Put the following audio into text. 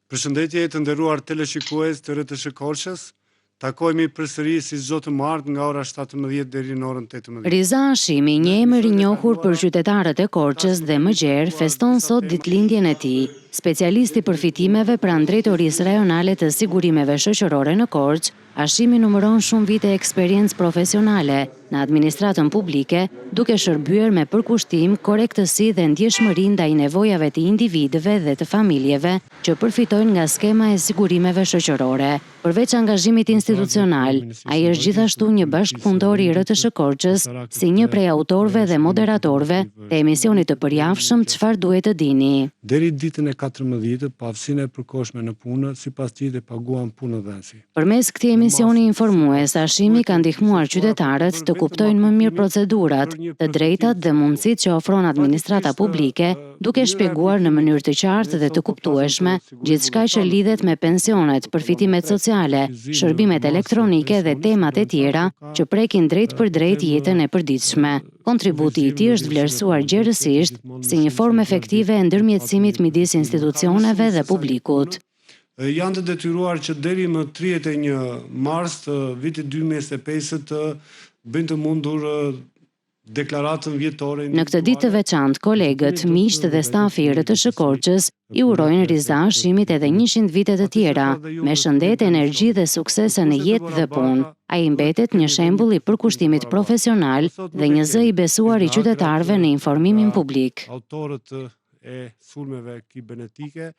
Përshëndetje të nderuar teleshikues të RTS Korçës. Takohemi përsëri si çdo të martë nga ora 17 deri në orën 18. Riza Hashimi, një emër i njohur për qytetarët e Korçës dhe më gjerë, feston sot ditëlindjen e tij. Specialisti për fitimeve pranë Drejtorisë Rajonale të Sigurimeve Shoqërore në Korçë, Hashimi numëron shumë vite eksperiencë profesionale në administratën publike, duke shërbyer me përkushtim, korrektësi dhe ndjeshmëri ndaj nevojave të individëve dhe të familjeve që përfitojnë nga skema e sigurimeve shoqërore. Përveç angazhimit institucional, ai është gjithashtu një bashkëpunëtor i RTS Korçës, si një prej autorëve dhe moderatorëve të emisionit të përjavshëm Çfarë duhet të dini. Deri ditën e 14, pavësinë e përkohshme në punë, sipas tij dhe paguan punëdhënësi. Përmes këtij emisioni informues, Hashimi ka ndihmuar qytetarët të kuptojnë më mirë procedurat, të drejtat dhe mundësitë që ofron administrata publike, duke shpjeguar në mënyrë të qartë dhe të kuptueshme gjithçka që lidhet me pensionet, përfitimet sociale, shërbimet elektronike dhe temat e tjera që prekin drejt për drejt jetën e përditshme. Kontributi i tij është vlerësuar gjerësisht si një formë efektive e ndërmjetësimit midis institucioneve dhe publikut. Janë të detyruar që deri më 31 mars të vitit 2025 të bëjnë të mundur deklaratën vjetore. Në këtë ditë të veçantë, kolegët, miqt dhe stafi i RTS Korçës i urojnë Riza Hashimit edhe 100 vite të tjera, me shëndet, energji dhe suksese në jetë dhe punë. Ai mbetet një shembull i përkushtimit profesional dhe një zë i besuar i qytetarëve në informimin publik. Autorët e sulmeve kibernetike